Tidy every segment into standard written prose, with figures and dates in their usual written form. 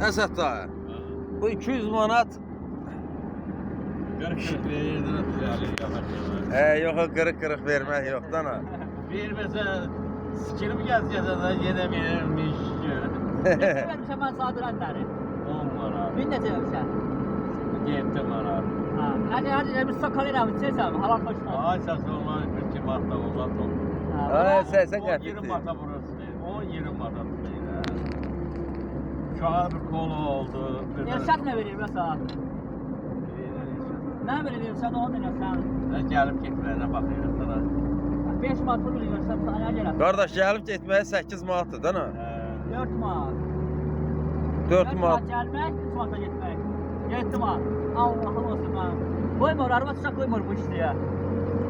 Əsəd dayı. Bu 200 manat. 40 verirdim düzəlir. Yox, 40 vermək yoxdan ha. Verməsə sikirim gəzgəzədə yenə verirmiş. Neçə vermişəm mən sadirənləri? 10 manat. Bir neçə vermişəm? 7 manat. Hadi bir sakal eləmiş, içəsən, halal xoşma. Ay səs onlar 2 manatda olan top. Sən 20 qəpikdir. manata burası deyil. 10-20 manat deyil. Uşağa bir kolu oldu. Erşad nə verir mesela? Nə verir Erşad onu denirsən? Ben gelip gitmeyene bakıyorum sana. 5 manat pul verirsən, sana gələr. Qardaş gəlib getməyə 8 manatdır da nə? 4 manat. 4 manat. Gəlmək, 3 manata getmək. 7 manat. Allah'ım olsun mən. Qoymur, araba tutsa qoymur bu işliyə.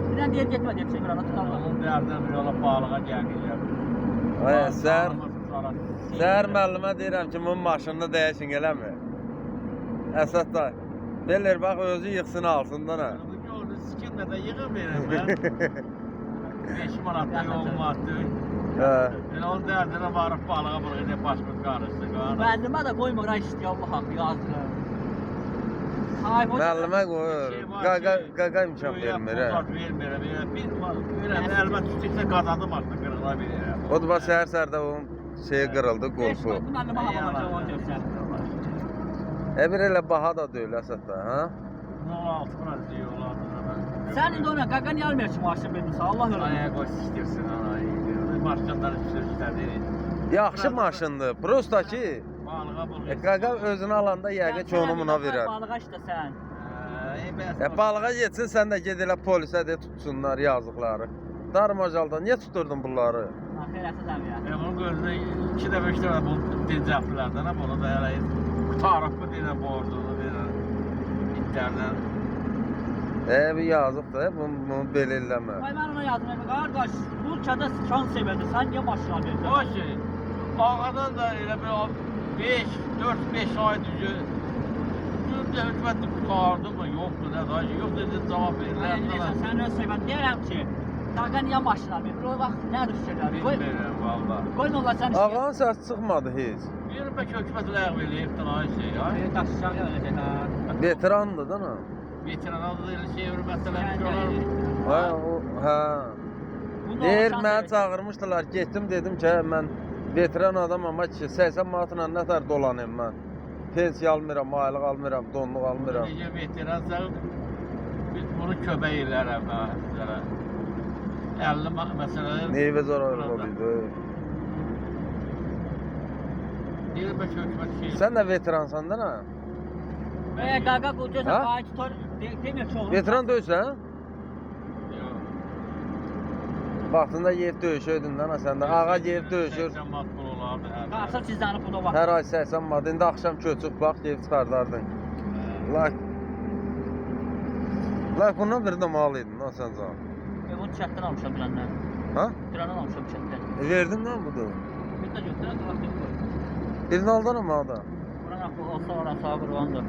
Birdən deyir getmə deyib çəkir, ana tutarlar. Onun derdinden bir yola bağlığa gelmeyeceğim. Səhər müəllimə deyirəm ki, bunun maşınını dəyişin eləmir. Əsəd dayı. Deyirlər, bax özü yıxsın alsın da nə? Yolda sikirmə də yığım verim ben. 5 manatda yolum attı. Ben onun derdine varıp balığa bırakınca başımız karıştı. Müəllimə də qoymur, ay işliyə Allah yazdı. Müəllimə qoyur. Qaqa imkan vermir. Vermir. Elbət tutuşsa qazandı maçda qırıla bilir. O da səhər-səhərdə onun şeyi qırıldı, qolfu. Müəllimə havalayacaq onu görsən. Bir elə baha da deyil Əsəd dayı, ha? 16 biraz iyi olardı. Sen indi ona qaqa niyə almıyor ki maaşı vermişsən? Allah öyle. Ayağa qoy sikirsin ana. Maşınlar işlədir. Yaxşı maşındır. Prosta ki, Balığa buluyor. qaqa özünü alanda yəqin ki onu buna verər. Balığa işte sen. Balığa getsin, sən də ged elə polisə de tutsunlar yazıqları. Darmacalda niyə tuturdun bunları? Xeyirəsizəm ya. Bunun gözünə 2 dəfə 3 dəfə bu dincəflərdən bunu da elə qutarıq mı deyən borcunu deyən itlərdən. Bir yazıqdır, bunu belə eləmə. Ay mən ona yazdım, qardaş, bu ölkədə şan severdi, sən niyə maşın alıyorsun? O şey, ağadan da elə bir 4-5 ay düzü Gündə hükümət qutardı mı, yoxdur, nə da, yox dedi, cavab verirlər. Sən öz sevən deyərəm ki, qaqa niyə maşın almıyor? O vaxt nədir fikirlər? Bilmirəm, valla. Qoymurlar sən işə. Ağanın səsi çıxmadı heç. Bir bəlkə hökumət ləğv eləyibdir, ay şey, ay. Daşıyacaq elə ha. Veterandır da nə? Veteranlar da elə şey, məsələn, Hə. Deyir, məni çağırmışdılar, getdim, dedim ki, mən veteran adamam, ki, 80 manatla nətər dolanayım mən. Pensiya almıram, aylıq almıram, donluq almıram. Necə veteransan, bunu kömək eləyərəm sizlərə. 50 məsələlər... Neyvə zarar olabilir. Deyir, bəlkə hökumət şey... Sən də veteransan da nə? Qaqa qocuyorsan, qayı tutar, demiyor ki oğlum. Veteran deyilsən? Yox. Vaxtında yeyib döyüşüydün da nə sən də? Ağa yeyib döyüşür. 80 manat pul olardı hər. Qarşı çizdanı pula bak. Hər ay 80 manat. İndi axşam köçüb bax, yeyib çıxardardın. Like bundan bir də mal idin, lan sən can. Bunu çəkdən almışam bir andan. Ha? Bir andan almışam çəkdən. Verdin lan budur. Bir də götürən qalaqdan koy. Birini aldın ama da. Buran aklı olsa oran sağa qurbandır.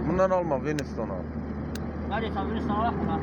Bundan alma, Winston al. Hadi sen bunu sana bak buna.